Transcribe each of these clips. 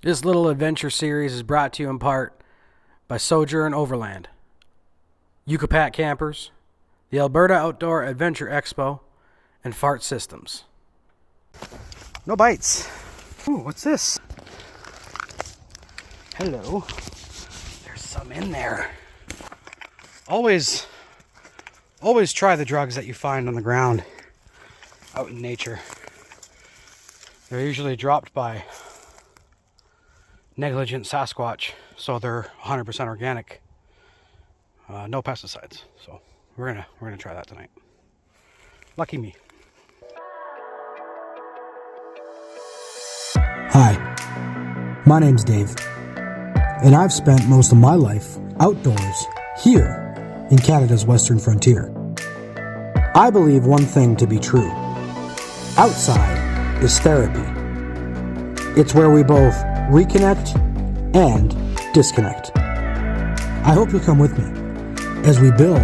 This little adventure series is brought to you in part by Sojourn Overland, Yucca Pac Campers, the Alberta Outdoor Adventure Expo, and Fart Systems. No bites. Ooh, what's this? Hello. There's some in there. Always try the drugs that you find on the ground out in nature. They're usually dropped by negligent Sasquatch, so they're 100% organic, no pesticides. So we're gonna try that tonight. Lucky me. Hi, my name's Dave, and I've spent most of my life outdoors here in Canada's Western frontier. I believe one thing to be true: outside is therapy. It's where we both reconnect and disconnect. I hope you'll come with me as we build,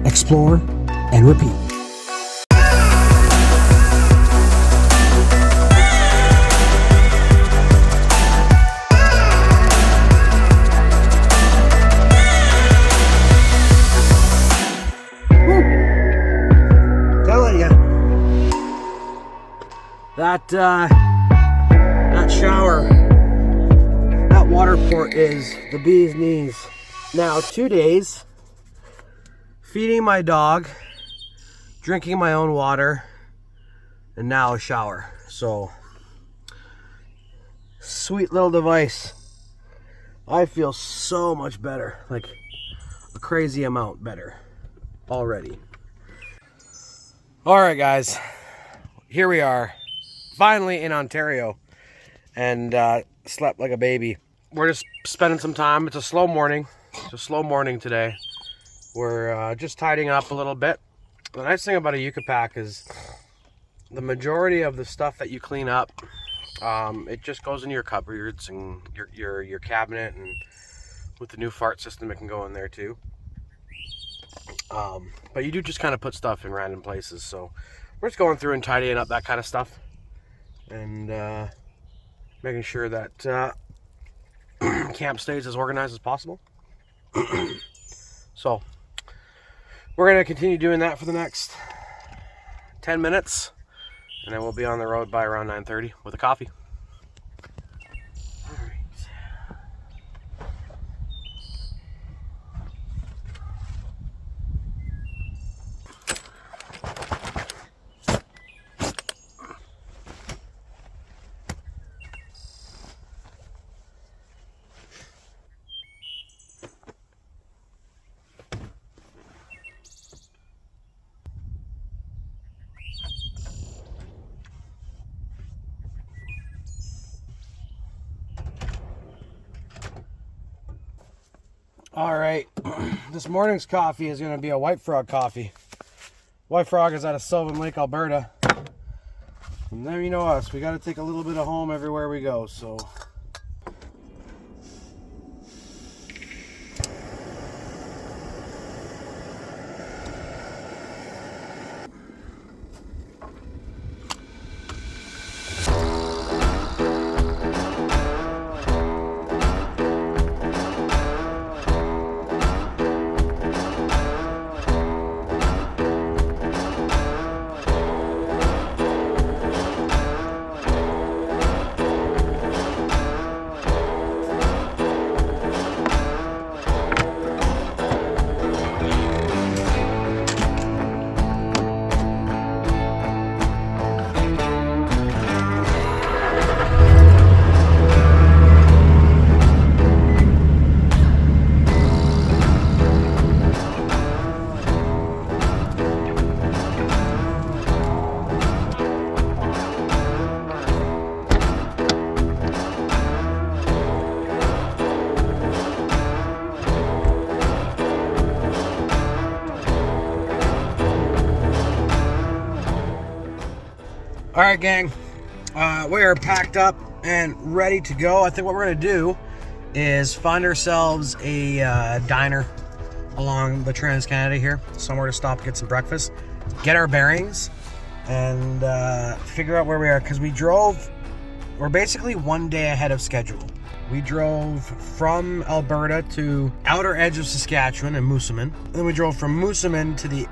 explore, and repeat. Telling you, that shower, that water port is the bee's knees. Now 2 days feeding my dog, drinking my own water, and now a shower. So sweet little device. I feel so much better, like a crazy amount better already. All right, guys, here we are, finally in Ontario, and slept like a baby. We're just spending some time. It's a slow morning. It's a slow morning today. We're just tidying up a little bit. The nice thing about a Yucca Pac is the majority of the stuff that you clean up, it just goes into your cupboards and your cabinet, and with the new fart system, it can go in there too. But you do just kind of put stuff in random places. So we're just going through and tidying up that kind of stuff, and making sure that camp stays as organized as possible. So we're going to continue doing that for the next 10 minutes, and then we'll be on the road by around 9:30 with a coffee. All right, this morning's coffee is going to be a White Frog coffee. White Frog is out of Sylvan Lake, Alberta. And there you know us, we got to take a little bit of home everywhere we go, so. All right, gang, we are packed up and ready to go. I think what we're gonna do is find ourselves a diner along the Trans-Canada here, somewhere to stop and get some breakfast, get our bearings, and figure out where we are, because we drove We're basically one day ahead of schedule. We drove from Alberta to outer edge of Saskatchewan and Moosomin. Then we drove from Moosomin to the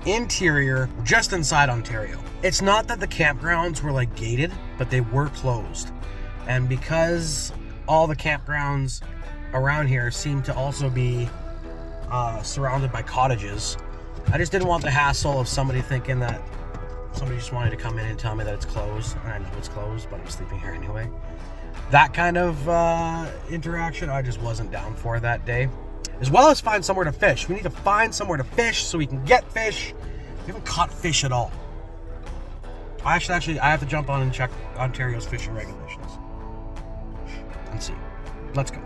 interior, just inside Ontario. It's not that the campgrounds were like gated, but they were closed. And because all the campgrounds around here seem to also be surrounded by cottages, I just didn't want the hassle of somebody thinking that somebody just wanted to come in and tell me that it's closed. And I know it's closed, but I'm sleeping here anyway. That kind of interaction I just wasn't down for that day. As well as find somewhere to fish. We need to find somewhere to fish so we can get fish. We haven't caught fish at all. I have to jump on and check Ontario's fishing regulations and see. Let's go.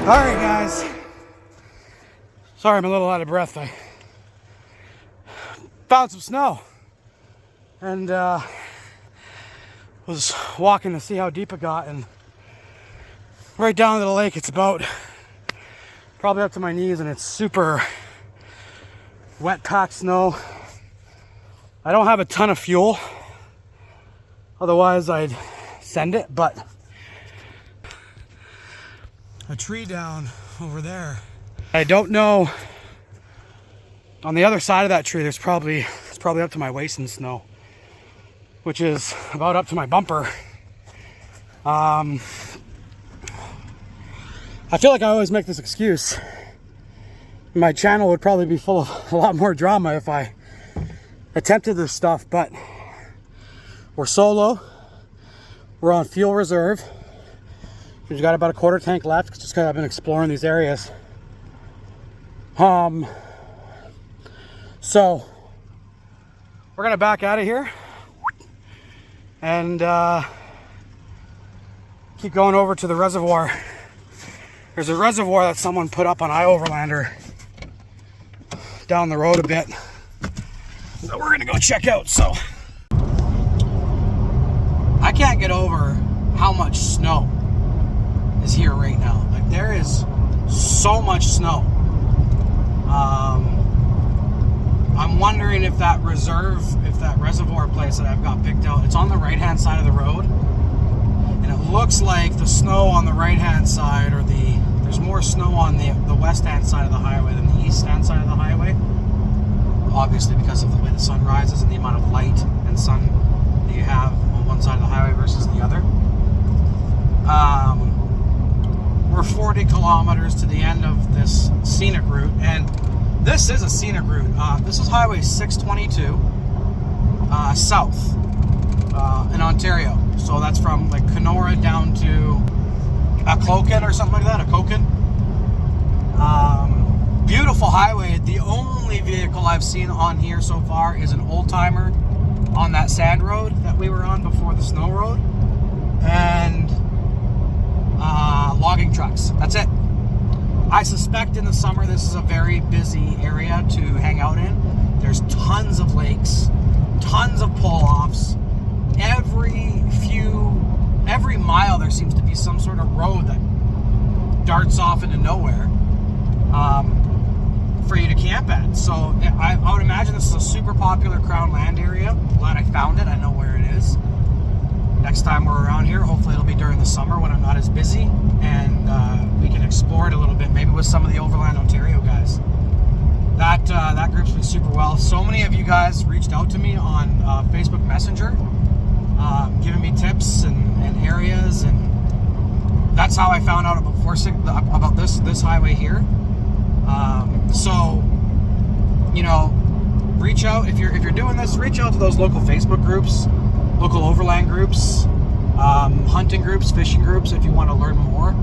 Alright guys, sorry I'm a little out of breath. I found some snow and was walking to see how deep it got, and right down to the lake it's about probably up to my knees, and it's super wet packed snow. I don't have a ton of fuel, otherwise I'd send it, but a tree down over there, I don't know, on the other side of that tree it's probably up to my waist in snow, which is about up to my bumper. I feel like I always make this excuse. My channel would probably be full of a lot more drama if I attempted this stuff, but we're solo, we're on fuel reserve. We've got about a quarter tank left, just because I've been exploring these areas. So we're gonna back out of here and keep going over to the reservoir. There's a reservoir that someone put up on Overlander down the road a bit that we're gonna go check out. So I can't get over how much snow is here right now. Like, there is so much snow. I'm wondering if that reservoir place that I've got picked out, it's on the right hand side of the road, and it looks like the snow on the right hand side, or there's more snow on the west hand side of the highway than the east hand side of the highway, obviously because of the way the sun rises and the amount of light and sun that you have on one side of the highway versus the other. We're 40 kilometers to the end of this scenic route, and this is a scenic route. This is Highway 622 south in Ontario. So that's from like Kenora down to Cloquin or something like that, Cloquin. Beautiful highway. The only vehicle I've seen on here so far is an old timer on that sand road that we were on before the snow road, and logging trucks. That's it. I suspect in the summer this is a very busy area to hang out in. There's tons of lakes, tons of pull-offs. Every mile there seems to be some sort of road that darts off into nowhere for you to camp at. So I would imagine this is a super popular Crown land area. I'm glad I found it. I know where it is. Next time we're around here, hopefully it'll be during the summer when I'm not as busy, and we can explore it a little bit, maybe with some of the Overland Ontario guys. That group's been super well. So many of you guys reached out to me on Facebook Messenger, giving me tips and areas, and that's how I found out about this highway here. So, you know, reach out if you're doing this. Reach out to those local Facebook groups, local Overland groups, hunting groups, fishing groups, if you want to learn more.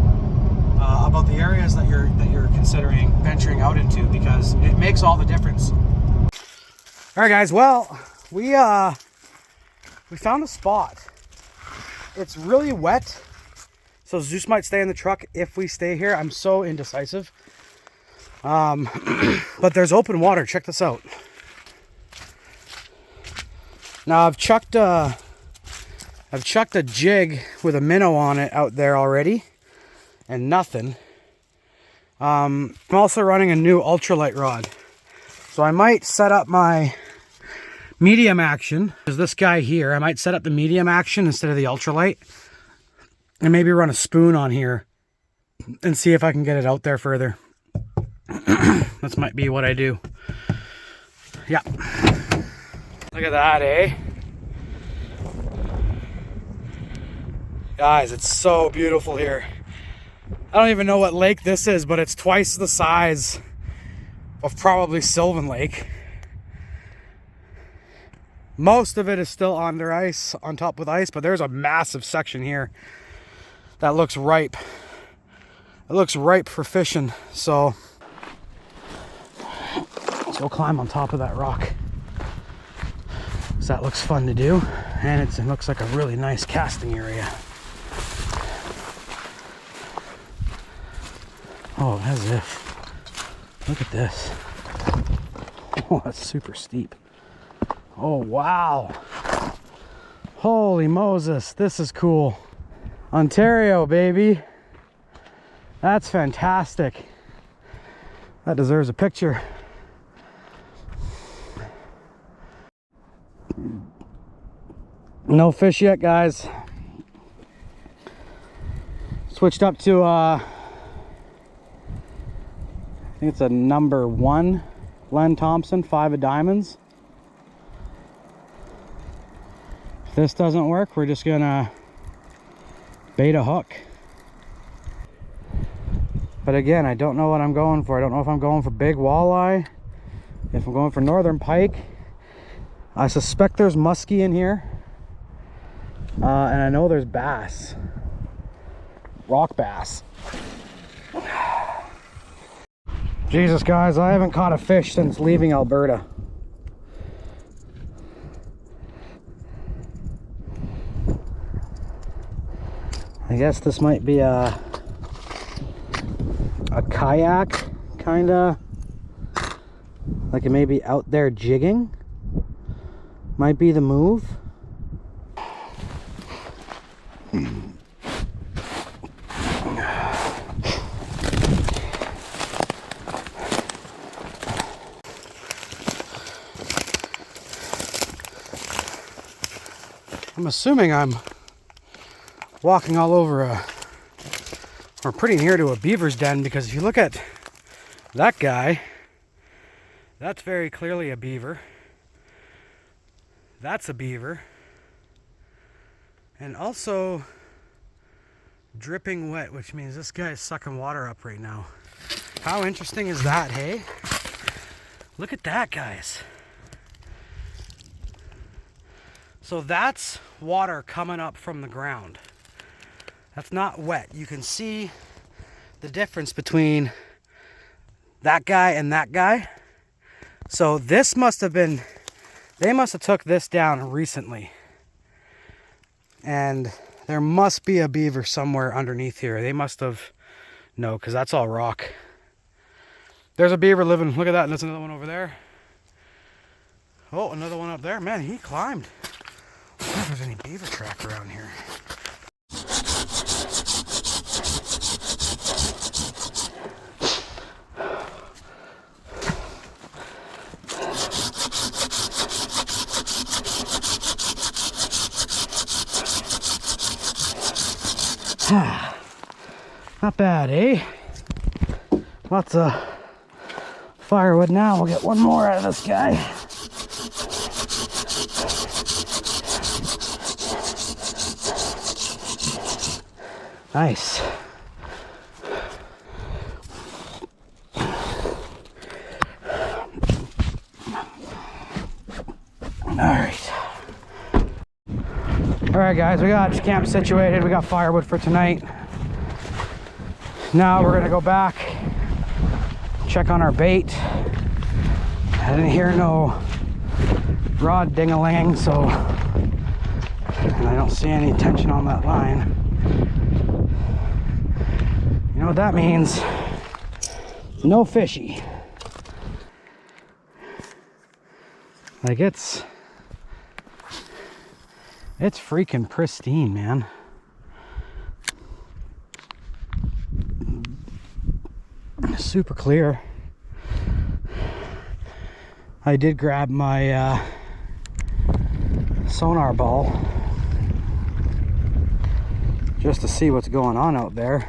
about the areas that you're considering venturing out into, because it makes all the difference. All right, guys. Well, we found a spot. It's really wet, so Zeus might stay in the truck if we stay here. I'm so indecisive. But there's open water. Check this out. Now I've chucked a jig with a minnow on it out there already, and nothing. I'm also running a new ultralight rod, so I might set up my medium action. There's this guy here. I might set up the medium action instead of the ultralight, and maybe run a spoon on here and see if I can get it out there further. That might be what I do. Yeah. Look at that, eh? Guys, it's so beautiful here. I don't even know what lake this is, but it's twice the size of probably Sylvan Lake. Most of it is still under ice, on top with ice, but there's a massive section here that looks ripe. It looks ripe for fishing, so let's go climb on top of that rock. So that looks fun to do, and it looks like a really nice casting area. Oh, as if. Look at this. Oh, that's super steep. Oh, wow. Holy Moses, this is cool. Ontario, baby. That's fantastic. That deserves a picture. No fish yet, guys. Switched up to I think it's a number 1 Len Thompson 5 of diamonds. If this doesn't work, we're just gonna bait a hook. But again, I don't know what I'm going for. I don't know if I'm going for big walleye, if I'm going for northern pike. I suspect there's muskie in here, and I know there's bass, rock bass. Jesus, guys, I haven't caught a fish since leaving Alberta. I guess this might be a kayak, kinda, like it may be out there jigging. Might be the move. I'm assuming I'm walking all over or pretty near to a beaver's den, because if you look at that guy, that's very clearly a beaver. That's a beaver. And also dripping wet, which means this guy is sucking water up right now. How interesting is that, hey? Look at that, guys. So that's water coming up from the ground. That's not wet. You can see the difference between that guy and that guy. So this must have been, they must have took this down recently. And there must be a beaver somewhere underneath here. They must have, no, because that's all rock. There's a beaver living, look at that, and there's another one over there. Oh, another one up there. Man, he climbed. I wonder if there's any beaver track around here. Not bad, eh? Lots of firewood now. We'll get one more out of this guy. Nice. All right, guys, we got camp situated. We got firewood for tonight. Now we're gonna go back, check on our bait. I didn't hear no rod ding-a-ling, so, and I don't see any tension on that line. You know what that means? No fishy. Like it's freaking pristine, man. Super clear. I did grab my sonar ball just to see what's going on out there.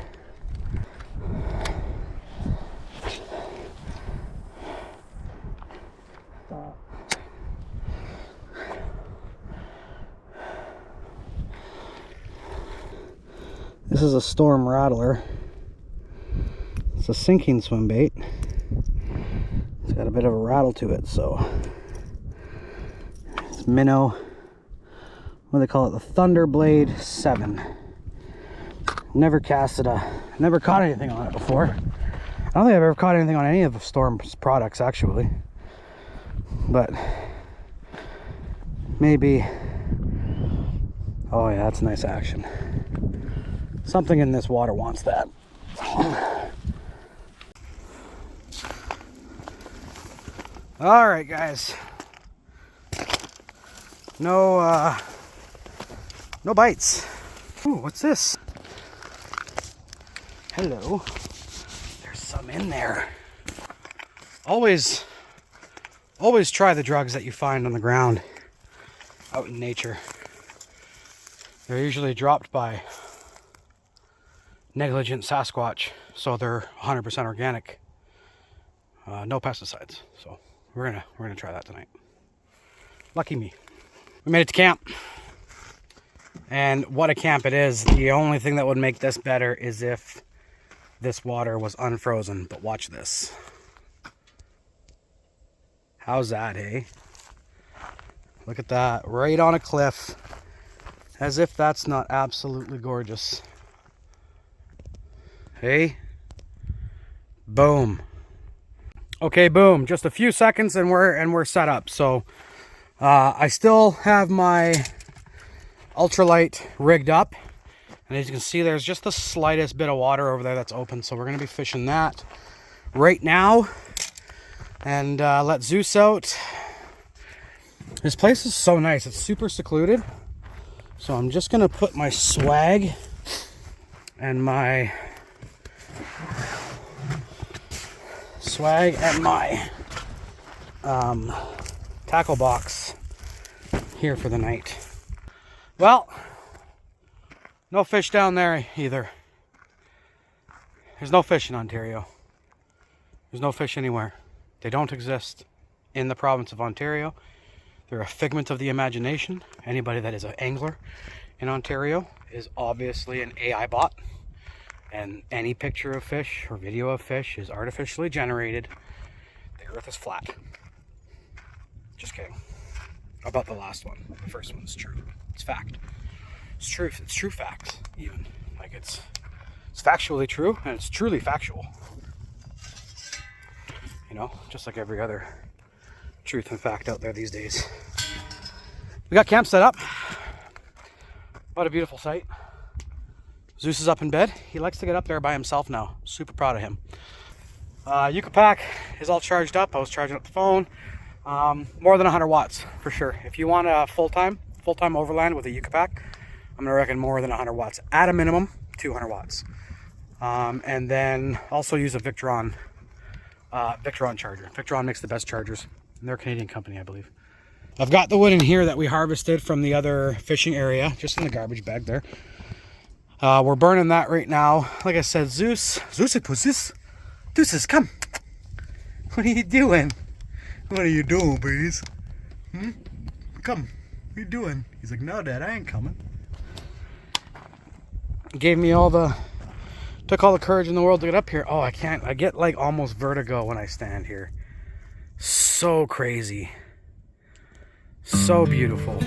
This is a storm rattler. It's a sinking swim bait. It's got a bit of a rattle to it, so it's minnow. What do they call it? The Thunderblade 7. Never caught anything on it before. I don't think I've ever caught anything on any of the Storm's products, actually. But maybe. Oh yeah, that's nice action. Something in this water wants that. All right, guys. No bites. Ooh, what's this? Hello. There's some in there. Always try the drugs that you find on the ground out in nature. They're usually dropped by negligent Sasquatch, so they're 100% organic. No pesticides. So we're gonna try that tonight. Lucky me. We made it to camp. And what a camp it is. The only thing that would make this better is if this water was unfrozen. But watch this. How's that, hey? Look at that. Right on a cliff. As if that's not absolutely gorgeous. Hey? Boom. Okay, boom. Just a few seconds and we're set up. So I still have my ultralight rigged up, and as you can see, there's just the slightest bit of water over there that's open, so we're going to be fishing that right now and let Zeus out. This place is so nice. It's super secluded, so I'm just going to put my swag and my tackle box here for the night. Well, no fish down there either. There's no fish in Ontario. There's no fish anywhere. They don't exist in the province of Ontario. They're a figment of the imagination. Anybody that is an angler in Ontario is obviously an AI bot. And any picture of fish or video of fish is artificially generated. The earth is flat. Just kidding. About the last one. The first one's true. It's fact. It's truth. It's true fact, even. Like it's factually true, and it's truly factual. You know, just like every other truth and fact out there these days. We got camp set up. What a beautiful sight. Zeus is up in bed. He likes to get up there by himself now. Super proud of him. Yucca Pac is all charged up. I was charging up the phone. More than 100 watts for sure. If you want a full-time Overland with a Yucca Pac, I'm gonna reckon more than 100 watts. At a minimum, 200 watts. And then also use a Victron charger. Victron makes the best chargers. And they're a Canadian company, I believe. I've got the wood in here that we harvested from the other fishing area, just in the garbage bag there. We're burning that right now. Like I said, Zeus, come. What are you doing? What are you doing, bees? Come. What are you doing? He's like, no, Dad, I ain't coming. Gave me took all the courage in the world to get up here. Oh, I can't. I get like almost vertigo when I stand here. So crazy. So beautiful.